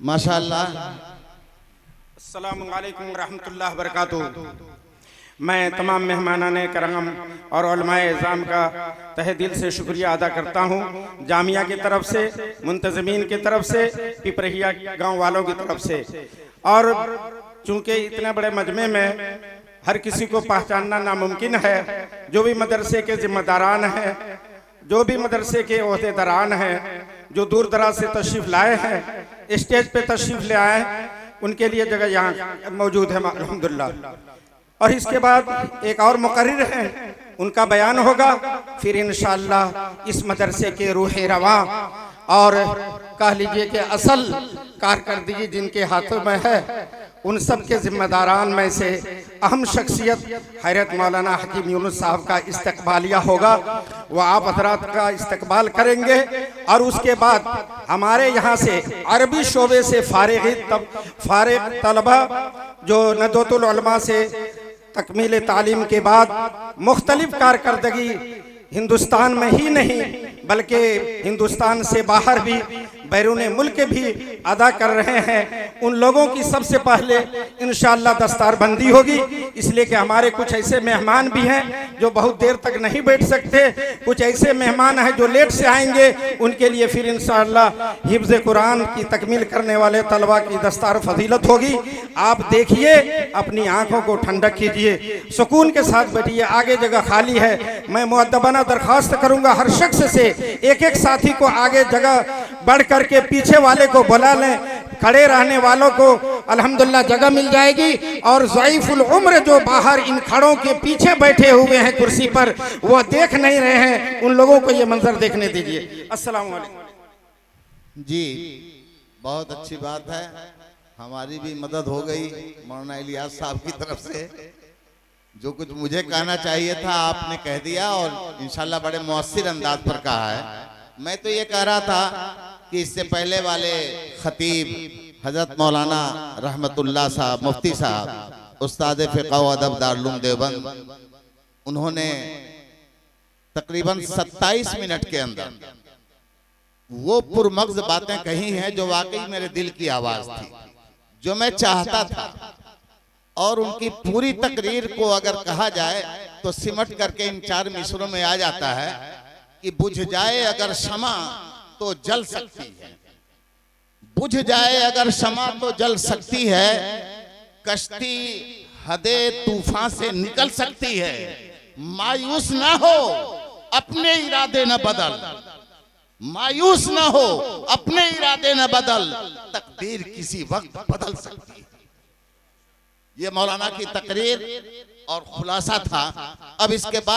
माशाअल्लाह। अस्सलामु अलैकुम रहमतुल्लाहि व बरकातुहू। मैं तमाम मेहमानान करम और उलमाए इज़ाम का तहे दिल से शुक्रिया अदा करता हूँ। जामिया की तरफ से, मुंतज़मीन की तरफ से, पिपरहिया गांव वालों की तरफ से। और चूँकि इतने बड़े मजमे में हर किसी को पहचानना नामुमकिन है, जो भी मदरसे के ज़िम्मेदारान हैं, जो भी मदरसे के ओहदेदारान हैं, जो दूर दराज से तशरीफ़ लाए हैं, स्टेज पे तशरीफ़ ले आए, उनके लिए जगह यहाँ मौजूद है अल्हम्दुलिल्लाह। और इसके बाद एक और मुकर्रिर हैं, उनका बयान होगा, फिर इंशाअल्लाह इस मदरसे के रूह रवा और कह लीजिए कि असल कारकर्दगी जिनके हाथों में है, उन सब के जिम्मेदारान में से अहम शख्सियत हैरत मौलाना हकीम यूनुस साहब का इस्तकबालिया होगा। वह आप हज़रात का इस्तकबाल करेंगे और उसके बाद हमारे यहाँ से अरबी शोबे से फारिग तलबा जो नदवतुल उलमा से तकमील तालीम के बाद मुख्तलिफ कारकर्दगी हिंदुस्तान में ही नहीं बल्कि हिंदुस्तान से बाहर भी बैरून मुल्क भी अदा कर रहे हैं, उन लोगों की सबसे पहले इंशाअल्लाह दस्तारबंदी होगी। इसलिए कि हमारे कुछ ऐसे मेहमान भी हैं जो बहुत देर तक नहीं बैठ सकते, कुछ ऐसे मेहमान हैं जो लेट से आएंगे, उनके लिए फिर इंशाअल्लाह हिफ्ज़ कुरान की तकमील करने वाले तलबा की दस्तार फजीलत होगी। आप देखिए, अपनी आँखों को ठंडक कीजिए, सुकून के साथ बैठिए, आगे जगह खाली है। मैं मुअद्दबाना दरख्वास्त करूँगा हर शख्स से, एक एक साथी को आगे जगह बढ़ करके पीछे वाले को बुला लें, खड़े रहने वालों को अल्हम्दुलिल्लाह जगह मिल जाएगी। और ज़ईफुल उम्र जो बाहर इन खड़ों के पीछे बैठे हुए हैं कुर्सी पर, वो देख नहीं रहे हैं, उन लोगों को ये मंजर देखने दीजिए। अस्सलाम वालेकुम। जी, बहुत अच्छी बात है, हमारी भी मदद हो गई मौलाना इलियास साहब की तरफ से। जो कुछ मुझे कहना चाहिए था आपने कह दिया और इंशाल्लाह बड़े मौसर अंदाज पर कहा है। मैं तो ये कह रहा था कि इससे पहले वाले खतीब हजरत मौलाना रहमतुल्लाह साहब, मुफ्ती साहब, उस्ताद फ़िक़्ह व अदब दारुल देवबंद, उन्होंने तकरीबन 27 मिनट के अंदर वो पुरमग़ज़ बातें कही हैं जो वाकई मेरे दिल की आवाज़ थी, जो मैं चाहता था। और उनकी पूरी तकरीर को अगर कहा जाए तो सिमट करके इन 4 मिसरों में आ जाता है कि बुझ जाए अगर शमा तो जल सकती है, बुझ जाए अगर शमा तो जल सकती है, कश्ती हदे तूफान से निकल सकती है। मायूस ना हो, अपने इरादे न बदल, मायूस ना हो, अपने इरादे न बदल, तकदीर किसी वक्त बदल सकती है। ये मौलाना की तकरीर और खुलासा था। अब इसके बाद